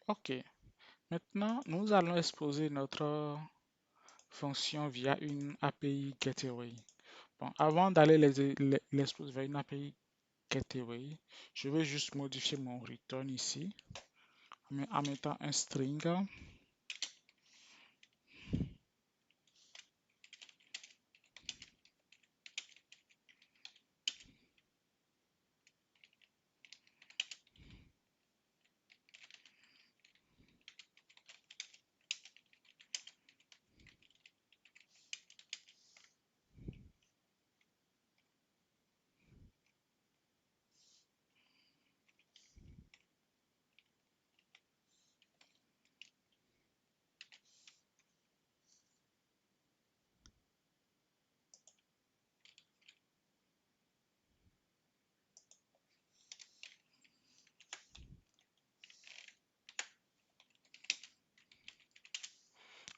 Ok, maintenant nous allons exposer notre fonction via une API Gateway. Bon, avant d'aller l'exposer via une API Gateway, je vais juste modifier mon return ici en mettant un string.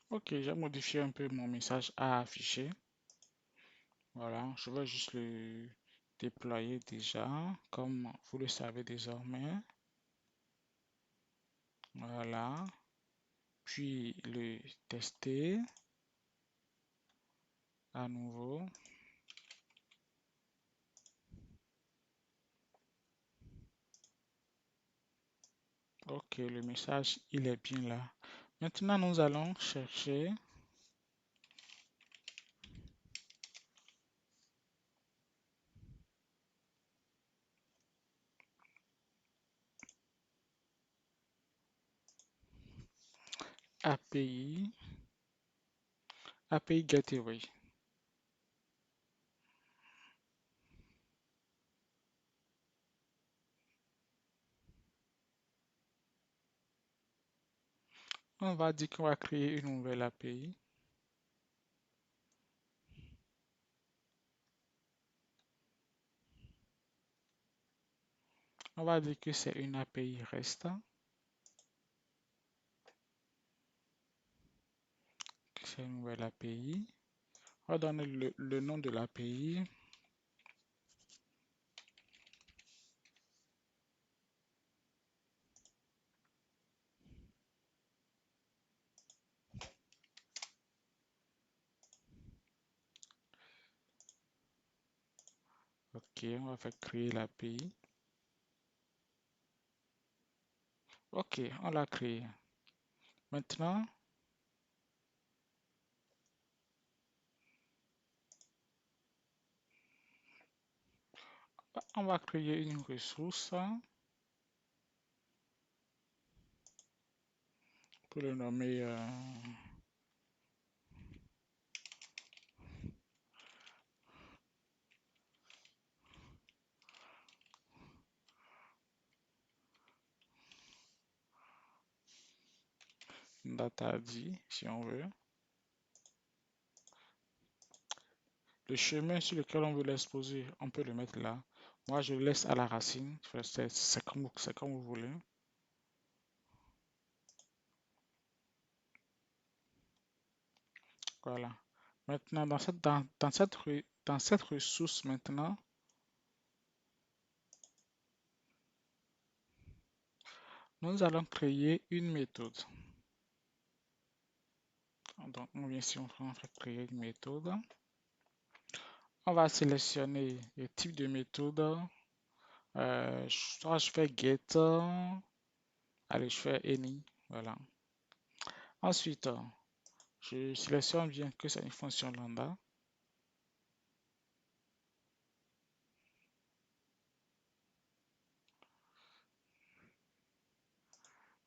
Ok, j'ai modifié un peu mon message à afficher. Voilà, je vais juste le déployer déjà, comme vous le savez désormais. Voilà, puis le tester à nouveau. Ok, le message, il est bien là. Maintenant, nous allons chercher API, API Gateway. On va dire qu'on va créer une nouvelle API. On va dire que c'est une API REST. C'est une nouvelle API. On va donner le nom de l'API. Ok, on va faire créer l'API. Ok, on l'a créé. Maintenant, on va créer une ressource pour le nommer data.d si on veut. Le chemin sur lequel on veut l'exposer, on peut le mettre là. Moi, je le laisse à la racine. C'est comme vous voulez. Voilà. Maintenant, dans cette ressource maintenant, nous allons créer une méthode. Donc, on vient ici, on va créer une méthode. On va sélectionner le type de méthode. Soit je fais get, allez, je fais any. Voilà. Ensuite, je sélectionne bien que c'est une fonction lambda.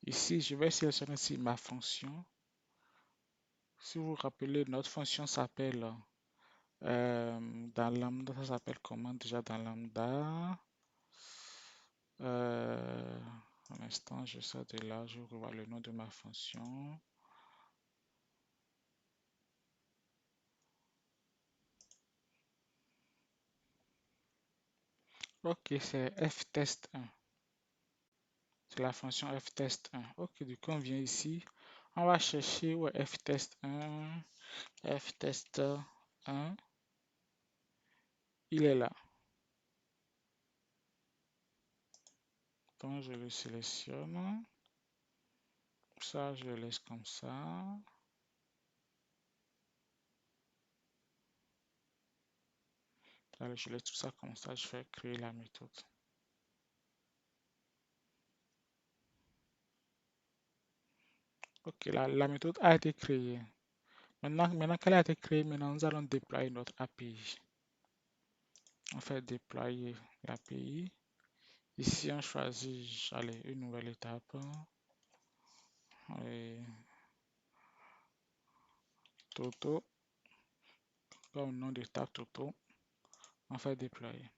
Ici, je vais sélectionner ici ma fonction. Si vous vous rappelez, notre fonction s'appelle dans lambda, ça s'appelle comment déjà dans lambda? Euh, un instant, je sors de là, je revois le nom de ma fonction. Ok, c'est ftest1. C'est la fonction ftest1. Ok, du coup, on vient ici. On va chercher où est ftest1. ftest1. Il est là. Donc, je le sélectionne. ça, je le laisse comme ça. Allez, je laisse tout ça comme ça. Je vais créer la méthode. Ok, la méthode a été créée. Maintenant qu'elle a été créée, maintenant nous allons déployer notre API. On fait déployer l'API. Ici, on choisit, allez, une nouvelle étape. Et Toto, comme nom d'étape Toto. On fait déployer.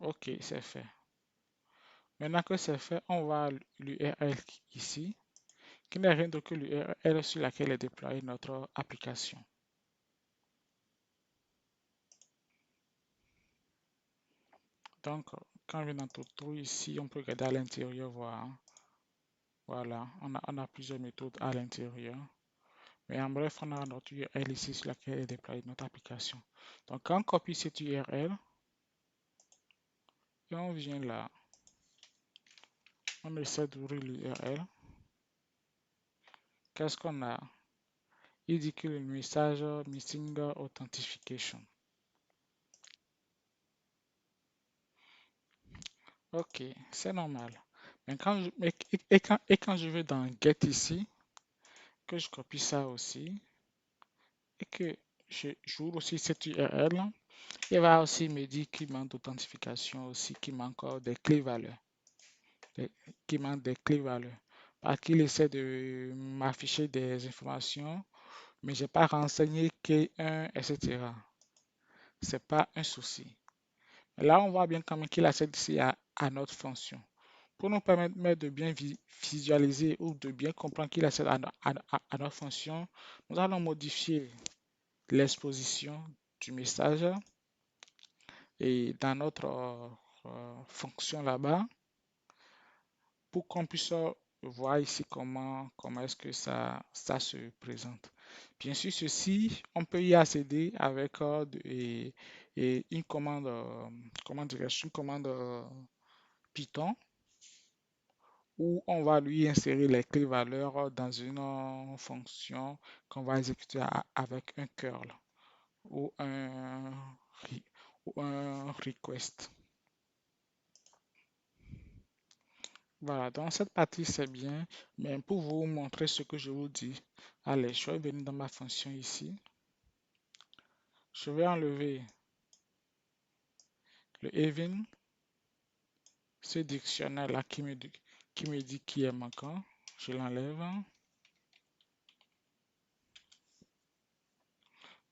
Ok, c'est fait. Maintenant que c'est fait, on va à l'URL ici, qui n'est rien d'autre que l'URL sur laquelle est déployée notre application. Donc, quand on vient dans Toto, ici, on peut regarder à l'intérieur, voir. Voilà, on a plusieurs méthodes à l'intérieur. Mais en bref, on a notre URL ici sur laquelle est déployée notre application. Donc, quand on copie cette URL, et on vient là, on essaie d'ouvrir l'URL. Qu'est-ce qu'on a? Il dit que le message Missing Authentication. Ok, c'est normal. Mais quand je vais dans Get ici, que je copie ça aussi, et que j'ouvre aussi cette URL, il va aussi me dire qu'il manque d'authentification aussi, qu'il manque des clés valeurs. Qui manque des clés valeurs. Parce qu'il essaie de m'afficher des informations, mais je n'ai pas renseigné K1, etc. C'est pas un souci. Là, on voit bien quand même qu'il accède ici à notre fonction. Pour nous permettre de bien visualiser ou de bien comprendre qu'il accède à notre fonction, nous allons modifier l'exposition du message et dans notre fonction là-bas pour qu'on puisse voir ici comment est-ce que ça se présente. Bien sûr, ceci, on peut y accéder avec et une commande, comment dirais-je, une commande Python où on va lui insérer les clés valeurs dans une fonction qu'on va exécuter avec un curl ou ou un request. Voilà, donc cette partie c'est bien, mais pour vous montrer ce que je vous dis, allez, je vais venir dans ma fonction ici. Je vais enlever le even, ce dictionnaire là qui me dit qui est manquant. Je l'enlève.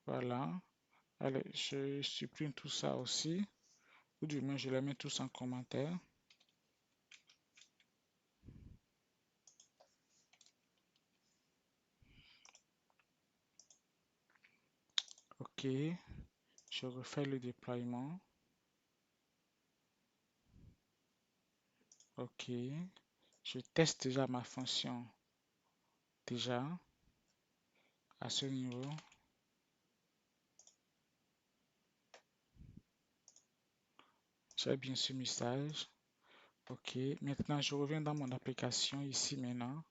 Voilà. Allez, je supprime tout ça aussi, ou du moins je les mets tous en commentaire. Ok, je refais le déploiement. Ok, je teste déjà ma fonction déjà à ce niveau. J'ai bien ce message. Ok, maintenant je reviens dans mon application ici maintenant.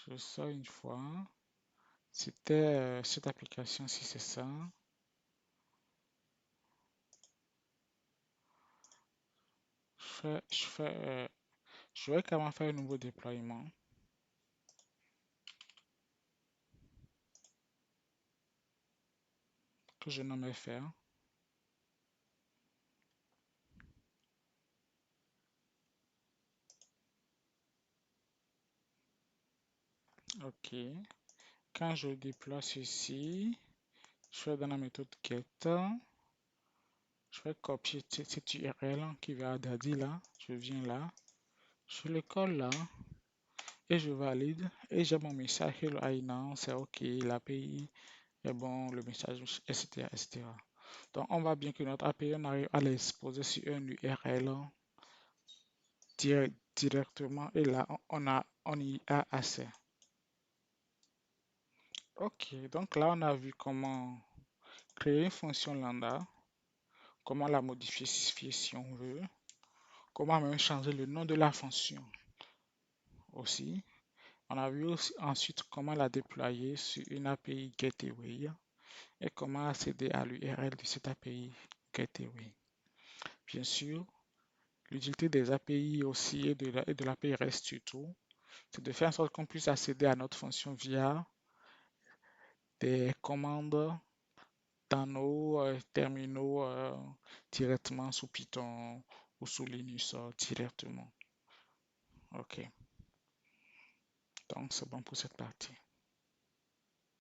Je sors une fois. C'était cette application-ci, c'est ça. Je vais quand même faire un nouveau déploiement que je nomme faire. Ok, quand je déploie ceci, je vais dans la méthode get. Je vais copier cette URL qui va à Daddy là. Je viens là, je le colle là et je valide. Et j'ai mon message Hello Aina, c'est OK, l'API est bon, le message, etc., etc. Donc on voit bien que notre API, on arrive à l'exposer sur un URL directement et là on y a accès. Ok, donc là on a vu comment créer une fonction lambda, comment la modifier si on veut, comment même changer le nom de la fonction aussi. On a vu aussi ensuite comment la déployer sur une API Gateway et comment accéder à l'URL de cette API Gateway. Bien sûr, l'utilité des API aussi et de l'API REST surtout, c'est de faire en sorte qu'on puisse accéder à notre fonction via des commandes dans nos terminaux directement sous Python ou sous Linux directement. Ok, donc c'est bon pour cette partie.